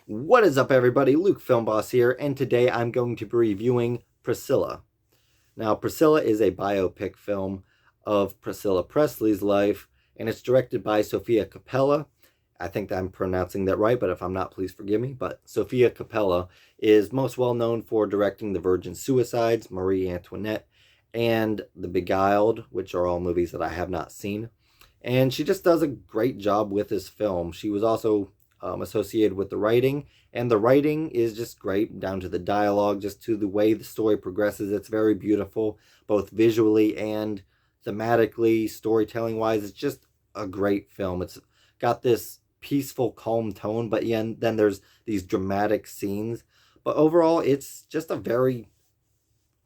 What is up, everybody? Luke Film Boss here, and today I'm going to be reviewing Priscilla. Now, Priscilla is a biopic film of Priscilla Presley's life, and it's directed by Sofia Coppola. I think that I'm pronouncing that right, but if I'm not, please forgive me. But Sofia Coppola is most well known for directing The Virgin Suicides, Marie Antoinette, and The Beguiled, which are all movies that I have not seen. And she just does a great job with this film. She was also associated with the writing, and the writing is just great, down to the dialogue, just to the way the story progresses. It's very beautiful, both visually and thematically, storytelling wise. It's just a great film. It's got this peaceful, calm tone, but then there's these dramatic scenes. But overall, it's just a very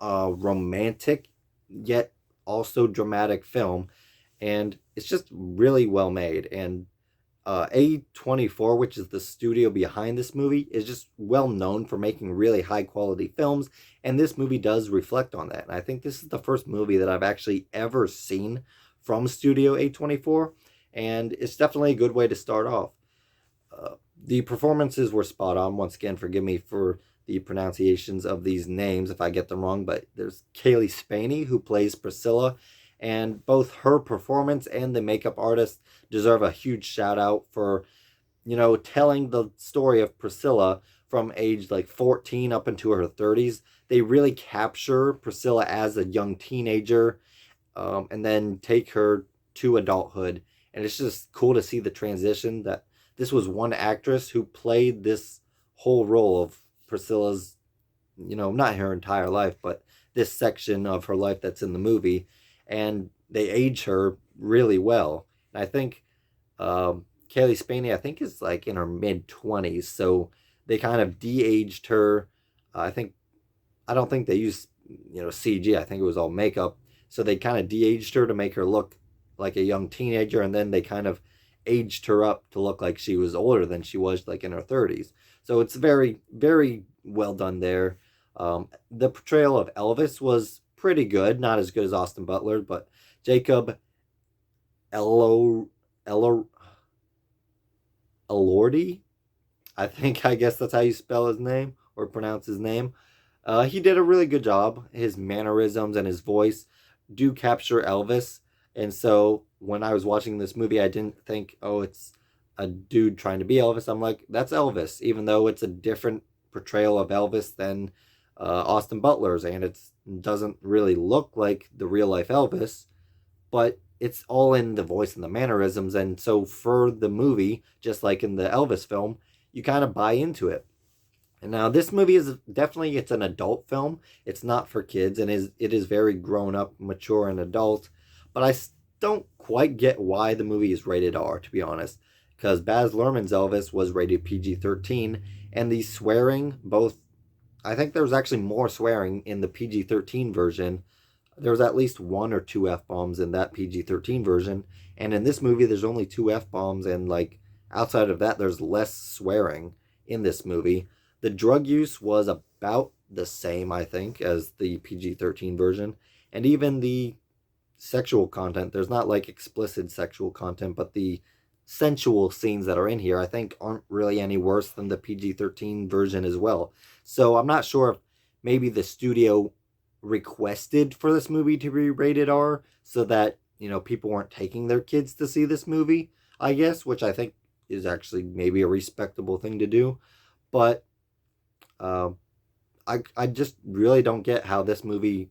romantic yet also dramatic film, and it's just really well made. And A24, which is the studio behind this movie, is just well known for making really high quality films, and this movie does reflect on that. And I think this is the first movie that I've actually ever seen from Studio A24, and it's definitely a good way to start off. The performances were spot on. Once again, forgive me for the pronunciations of these names if I get them wrong, but there's Kaylee Spaney, who plays Priscilla, and both her performance and the makeup artist deserve a huge shout out for, telling the story of Priscilla from age like 14 up into her 30s. They really capture Priscilla as a young teenager, and then take her to adulthood. And it's just cool to see the transition, that this was one actress who played this whole role of Priscilla's, not her entire life, but this section of her life that's in the movie. And they age her really well. And I think Kaylee Spaney, I think, is like in her mid 20s, so they kind of de-aged her. I don't think they used CG. I think it was all makeup. So they kind of de-aged her to make her look like a young teenager, and then they kind of aged her up to look like she was older than she was, like in her 30s. So it's very, very well done there. The portrayal of Elvis was pretty good, not as good as Austin Butler, but Jacob Elo Elo Elordi, I guess that's how you spell his name or pronounce his name. He did a really good job. His mannerisms and his voice do capture Elvis, and so when I was watching this movie, I didn't think, oh, it's a dude trying to be Elvis. I'm like, that's Elvis, even though it's a different portrayal of Elvis than Austin Butler's, and it doesn't really look like the real life Elvis, but it's all in the voice and the mannerisms. And so for the movie, just like in the Elvis film, you kind of buy into it. And now this movie is definitely, it's an adult film. It's not for kids, and it is very grown up, mature, and adult. But I don't quite get why the movie is rated R, to be honest, because Baz Luhrmann's Elvis was rated PG-13, and the swearing, both, I think there was actually more swearing in the PG-13 version. There was at least one or two F-bombs in that PG-13 version, and in this movie there's only two F-bombs, and like outside of that there's less swearing in this movie. The drug use was about the same, I think, as the PG-13 version, and even the sexual content, there's not like explicit sexual content, but the sensual scenes that are in here, I think, aren't really any worse than the PG-13 version as well. So I'm not sure if maybe the studio requested for this movie to be rated R so that, people weren't taking their kids to see this movie, I guess, which I think is actually maybe a respectable thing to do. But I just really don't get how this movie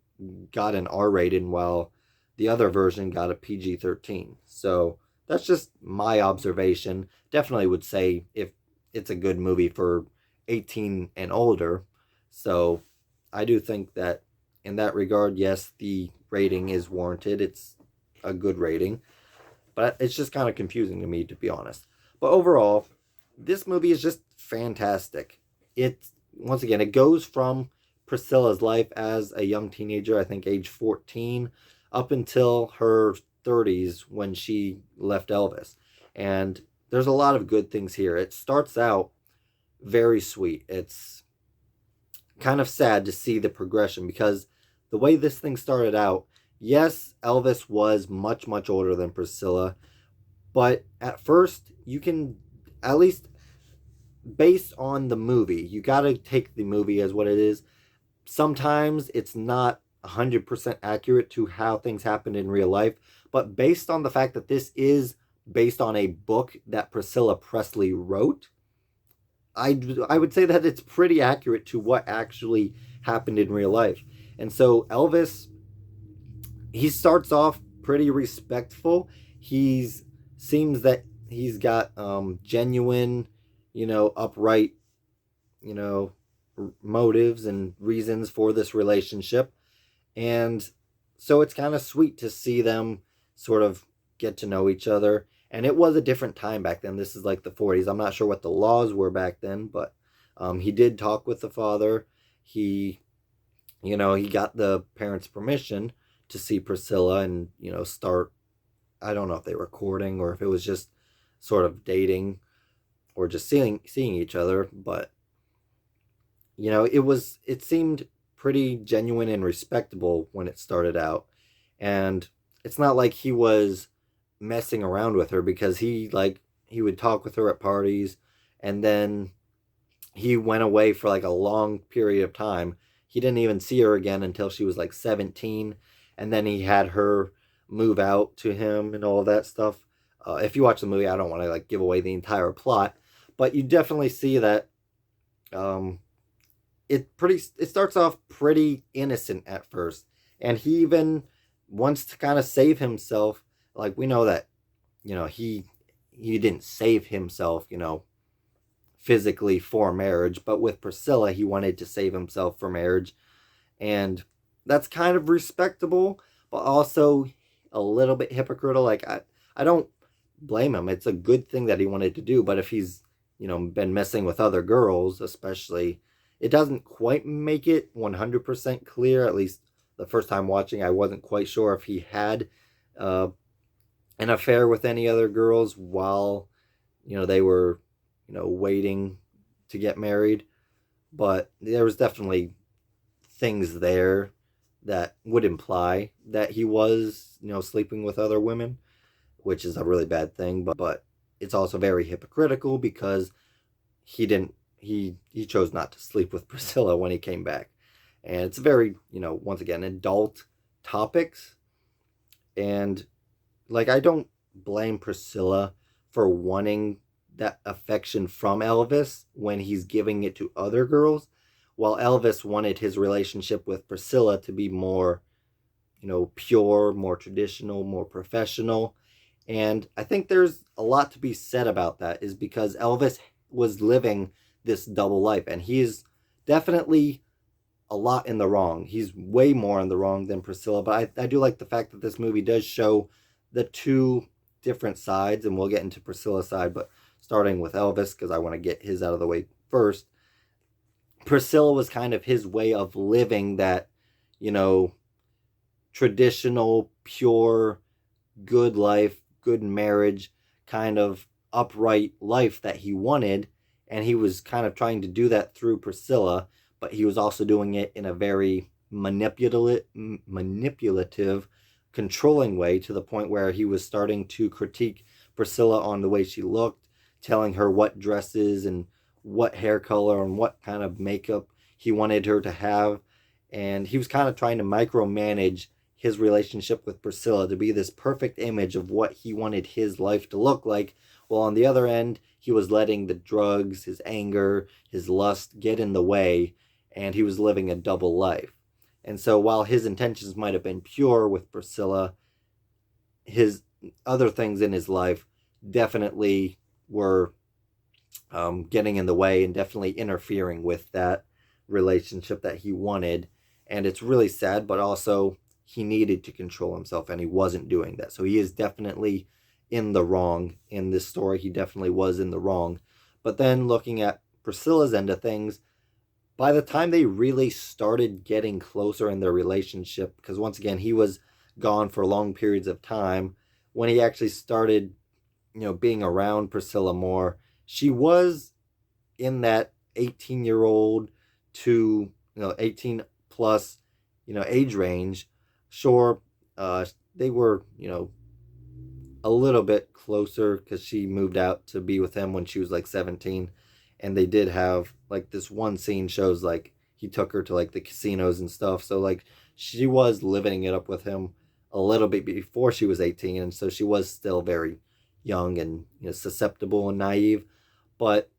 got an R rating while the other version got a PG-13. So that's just my observation. Definitely would say if it's a good movie for 18 and older. So I do think that in that regard, yes, the rating is warranted. It's a good rating. But it's just kind of confusing to me, to be honest. But overall, this movie is just fantastic. Once again, it goes from Priscilla's life as a young teenager, I think age 14, up until her 30s when she left Elvis. And there's a lot of good things here. It starts out very sweet. It's kind of sad to see the progression, because the way this thing started out, yes, Elvis was much, much older than Priscilla, but at first, you can, at least based on the movie. You got to take the movie as what it is. Sometimes it's not 100% accurate to how things happen in real life, but based on the fact that this is based on a book that Priscilla Presley wrote, I would say that it's pretty accurate to what actually happened in real life. And so Elvis, he starts off pretty respectful. He's seems that he's got genuine, upright, you know, motives and reasons for this relationship. And so it's kind of sweet to see them sort of get to know each other. And it was a different time back then. This is like the 40s. I'm not sure what the laws were back then, but he did talk with the father. He got the parents' permission to see Priscilla and, start, I don't know if they were courting or if it was just sort of dating or just seeing each other, but it seemed pretty genuine and respectable when it started out. And it's not like he was messing around with her, because he would talk with her at parties, and then he went away for like a long period of time. He didn't even see her again until she was like 17, and then he had her move out to him and all of that stuff. If you watch the movie, I don't want to like give away the entire plot, but you definitely see that it starts off pretty innocent at first, and he even wants to kind of save himself. Like, we know that he didn't save himself physically for marriage, but with Priscilla he wanted to save himself for marriage, and that's kind of respectable, but also a little bit hypocritical. Like, I don't blame him. It's a good thing that he wanted to do, but if he's been messing with other girls, especially, it doesn't quite make it 100% clear. At least the first time watching, I wasn't quite sure if he had an affair with any other girls while they were waiting to get married. But there was definitely things there that would imply that he was sleeping with other women, which is a really bad thing. But it's also very hypocritical, because he chose not to sleep with Priscilla when he came back. And it's very, once again, adult topics. And like, I don't blame Priscilla for wanting that affection from Elvis when he's giving it to other girls, while Elvis wanted his relationship with Priscilla to be more, pure, more traditional, more professional. And I think there's a lot to be said about that, is because Elvis was living this double life, and he's definitely a lot in the wrong. He's way more in the wrong than Priscilla, but I do like the fact that this movie does show the two different sides, and we'll get into Priscilla's side, but starting with Elvis, because I want to get his out of the way first. Priscilla was kind of his way of living that, traditional, pure, good life, good marriage, kind of upright life that he wanted, and he was kind of trying to do that through Priscilla, but he was also doing it in a very manipulative, controlling way, to the point where he was starting to critique Priscilla on the way she looked, telling her what dresses and what hair color and what kind of makeup he wanted her to have. And he was kind of trying to micromanage his relationship with Priscilla to be this perfect image of what he wanted his life to look like. While on the other end, he was letting the drugs, his anger, his lust get in the way, and he was living a double life. And so while his intentions might have been pure with Priscilla, his other things in his life definitely were getting in the way and definitely interfering with that relationship that he wanted. And it's really sad, but also he needed to control himself, and he wasn't doing that. So he is definitely in the wrong in this story. He definitely was in the wrong. But then looking at Priscilla's end of things, by the time they really started getting closer in their relationship, because once again, he was gone for long periods of time, when he actually started, being around Priscilla more, she was in that 18-year-old to 18 plus age range. Sure, they were a little bit closer because she moved out to be with him when she was like 17, and they did have like this one scene shows like he took her to like the casinos and stuff. So like she was living it up with him a little bit before she was 18, and so she was still very young and susceptible and naive, but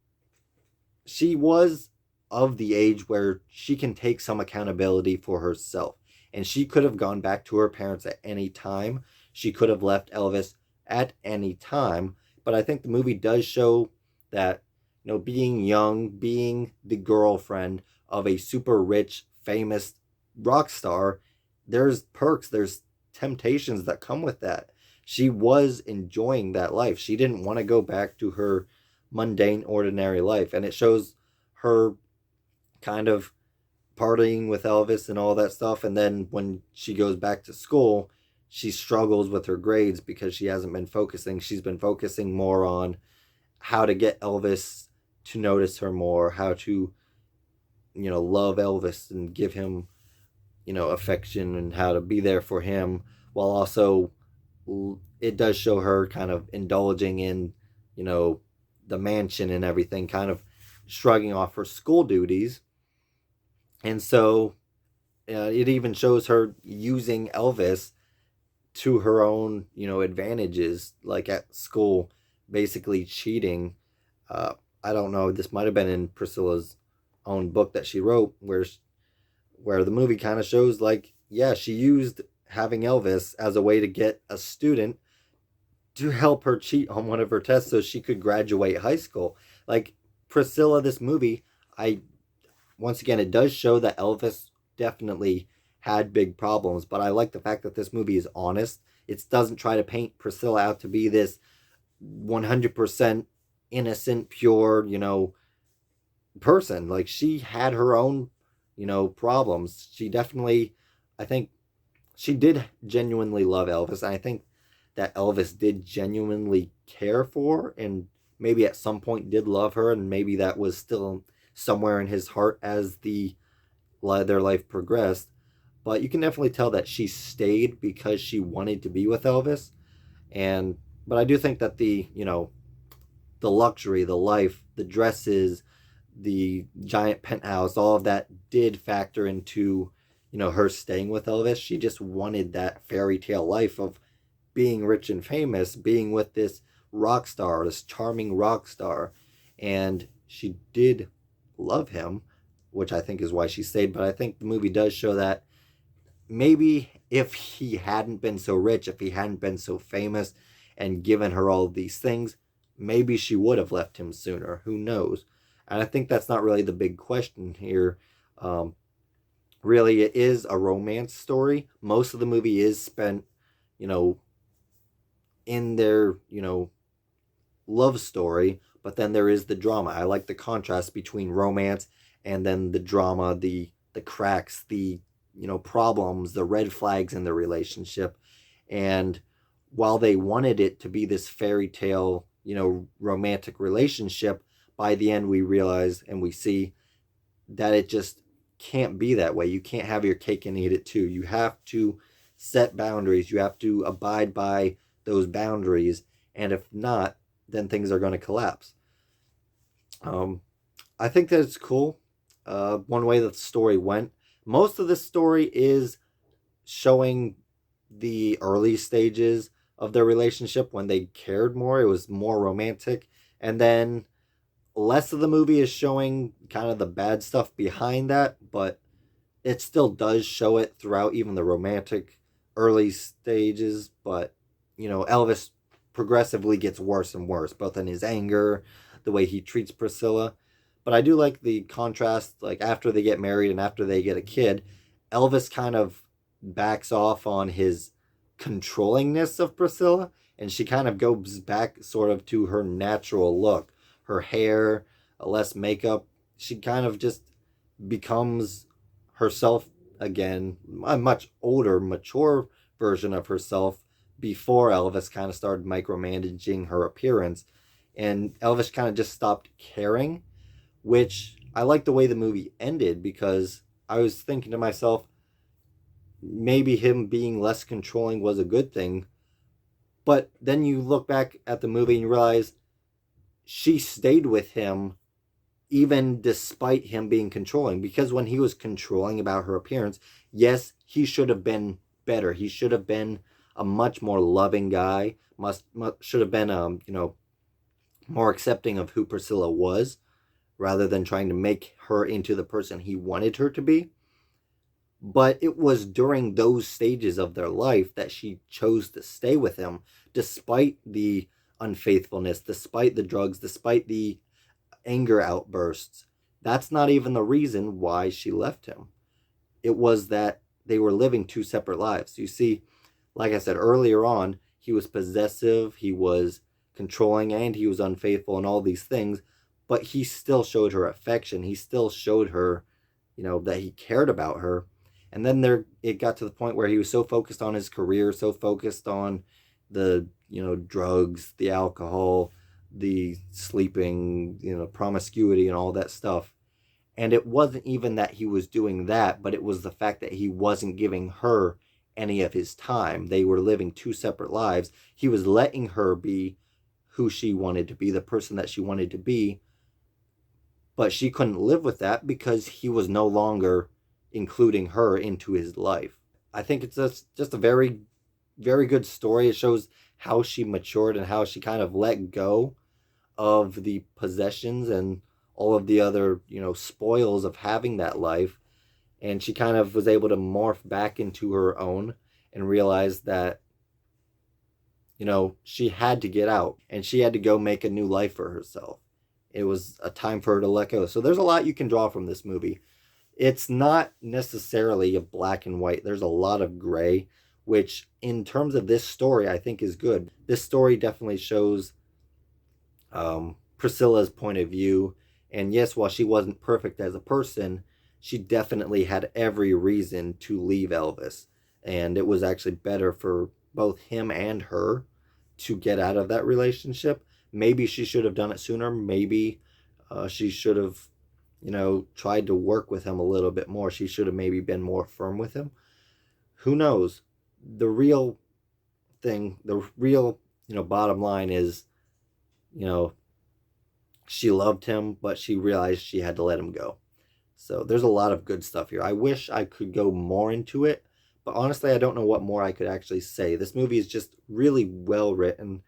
she was of the age where she can take some accountability for herself. And she could have gone back to her parents at any time. She could have left Elvis at any time. But I think the movie does show that, being young, being the girlfriend of a super rich, famous rock star, there's perks, there's temptations that come with that. She was enjoying that life. She didn't want to go back to her mundane, ordinary life. And it shows her kind of partying with Elvis and all that stuff. And then when she goes back to school, she struggles with her grades because she hasn't been focusing. She's been focusing more on how to get Elvis to notice her more, how to, love Elvis and give him, affection, and how to be there for him, while also it does show her kind of indulging in, the mansion and everything, kind of shrugging off her school duties. And so it even shows her using Elvis to her own, advantages, like at school, basically cheating. I don't know, this might have been in Priscilla's own book that she wrote, where the movie kind of shows like, yeah, she used having Elvis as a way to get a student to help her cheat on one of her tests so she could graduate high school. Like Priscilla, this movie, once again, it does show that Elvis definitely had big problems, but I like the fact that this movie is honest. It doesn't try to paint Priscilla out to be this 100% innocent, pure, person. Like, she had her own, problems. She definitely, I think, she did genuinely love Elvis, and I think that Elvis did genuinely care for, and maybe at some point did love her, and maybe that was still somewhere in his heart as their life progressed. But you can definitely tell that she stayed because she wanted to be with Elvis. But I do think that the luxury, the life, the dresses, the giant penthouse, all of that did factor into, her staying with Elvis. She just wanted that fairy tale life of being rich and famous, being with this rock star, this charming rock star. And she did love him, which I think is why she stayed. But I think the movie does show that maybe if he hadn't been so rich, if he hadn't been so famous and given her all of these things, maybe she would have left him sooner. Who knows? And I think that's not really the big question here. Really, it is a romance story. Most of the movie is spent, in their, love story, but then there is the drama. I like the contrast between romance and then the drama, the cracks, the problems, the red flags in the relationship. And while they wanted it to be this fairy tale, romantic relationship, by the end we realize and we see that it just can't be that way. You can't have your cake and eat it too. You have to set boundaries. You have to abide by those boundaries. And if not, then things are going to collapse. I think that it's cool. One way that the story went. Most of the story is showing the early stages of their relationship when they cared more. It was more romantic. And then less of the movie is showing kind of the bad stuff behind that, but it still does show it throughout even the romantic early stages. But, Elvis progressively gets worse and worse, both in his anger, the way he treats Priscilla. But I do like the contrast, like after they get married and after they get a kid, Elvis kind of backs off on his controllingness of Priscilla, and she kind of goes back sort of to her natural look. Her hair, less makeup. She kind of just becomes herself again, a much older, mature version of herself before Elvis kind of started micromanaging her appearance. And Elvis kind of just stopped caring, which I like the way the movie ended, because I was thinking to myself, maybe him being less controlling was a good thing. But then you look back at the movie and you realize she stayed with him even despite him being controlling. Because when he was controlling about her appearance, yes, he should have been better. He should have been a much more loving guy. Should have been more accepting of who Priscilla was, rather than trying to make her into the person he wanted her to be. But it was during those stages of their life that she chose to stay with him, despite the unfaithfulness, despite the drugs, despite the anger outbursts. That's not even the reason why she left him. It was that they were living two separate lives. You see, like I said earlier on, he was possessive, he was controlling, and he was unfaithful, and all these things, but he still showed her affection. He still showed her, that he cared about her. And then it got to the point where he was so focused on his career, so focused on the, drugs, the alcohol, the sleeping, promiscuity and all that stuff. And it wasn't even that he was doing that, but it was the fact that he wasn't giving her any of his time. They were living two separate lives. He was letting her be who she wanted to be, the person that she wanted to be, but she couldn't live with that because he was no longer including her into his life. I think it's just a very, very good story. It shows how she matured and how she kind of let go of the possessions and all of the other, spoils of having that life. And she kind of was able to morph back into her own and realize that, she had to get out and she had to go make a new life for herself. It was a time for her to let go. So there's a lot you can draw from this movie. It's not necessarily a black and white. There's a lot of gray, which in terms of this story, I think is good. This story definitely shows Priscilla's point of view. And yes, while she wasn't perfect as a person, she definitely had every reason to leave Elvis. And it was actually better for both him and her to get out of that relationship. Maybe she should have done it sooner. Maybe she should have, tried to work with him a little bit more. She should have maybe been more firm with him. Who knows? The real thing, the real, bottom line is, she loved him, but she realized she had to let him go. So there's a lot of good stuff here. I wish I could go more into it, but honestly, I don't know what more I could actually say. This movie is just really well written.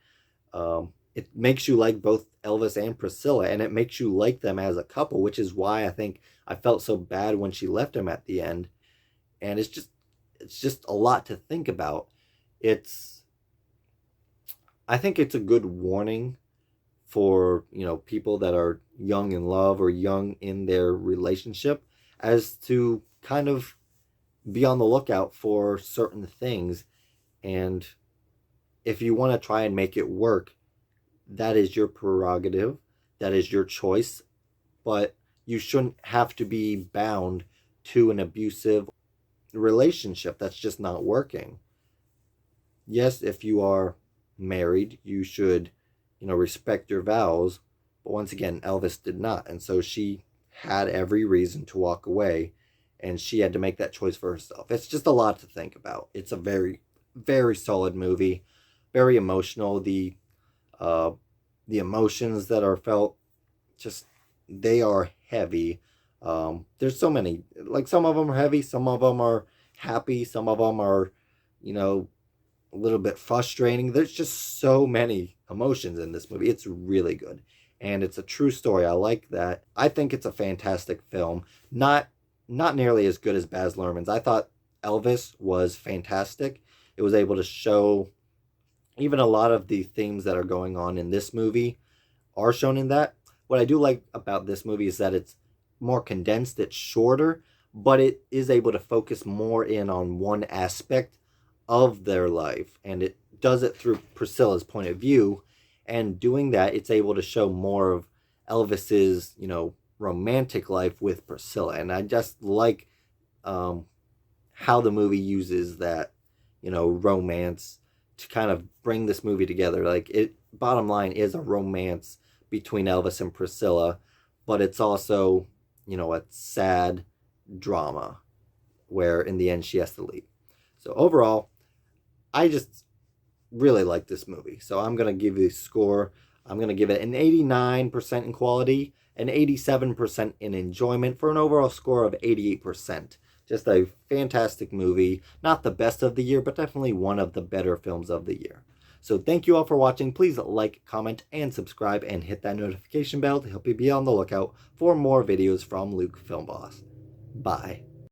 It makes you like both Elvis and Priscilla, and it makes you like them as a couple, which is why I think I felt so bad when she left him at the end. And it's just a lot to think about. I think it's a good warning for, people that are young in love or young in their relationship, as to kind of be on the lookout for certain things. And if you want to try and make it work, that is your prerogative, that is your choice, but you shouldn't have to be bound to an abusive relationship that's just not working. Yes, if you are married, you should, respect your vows, but once again, Elvis did not, and so she had every reason to walk away, and she had to make that choice for herself. It's just a lot to think about. It's a very, very solid movie, very emotional. The emotions that are felt, just, they are heavy. There's so many, like, some of them are heavy, some of them are happy, some of them are, a little bit frustrating. There's just so many emotions in this movie. It's really good. And it's a true story. I like that. I think it's a fantastic film. Not nearly as good as Baz Luhrmann's. I thought Elvis was fantastic. It was able to show even a lot of the themes that are going on in this movie are shown in that. What I do like about this movie is that it's more condensed, it's shorter, but it is able to focus more in on one aspect of their life, and it does it through Priscilla's point of view. And doing that, it's able to show more of Elvis's, romantic life with Priscilla. And I just like how the movie uses that, romance to kind of bring this movie together. Like, it, bottom line, is a romance between Elvis and Priscilla, but it's also, a sad drama where in the end she has to leave. So overall, I just really like this movie. So I'm going to give you a score. I'm going to give it an 89% in quality and 87% in enjoyment for an overall score of 88%. Just a fantastic movie. Not the best of the year, but definitely one of the better films of the year. So thank you all for watching. Please like, comment, and subscribe, and hit that notification bell to help you be on the lookout for more videos from Luke Film Boss. Bye.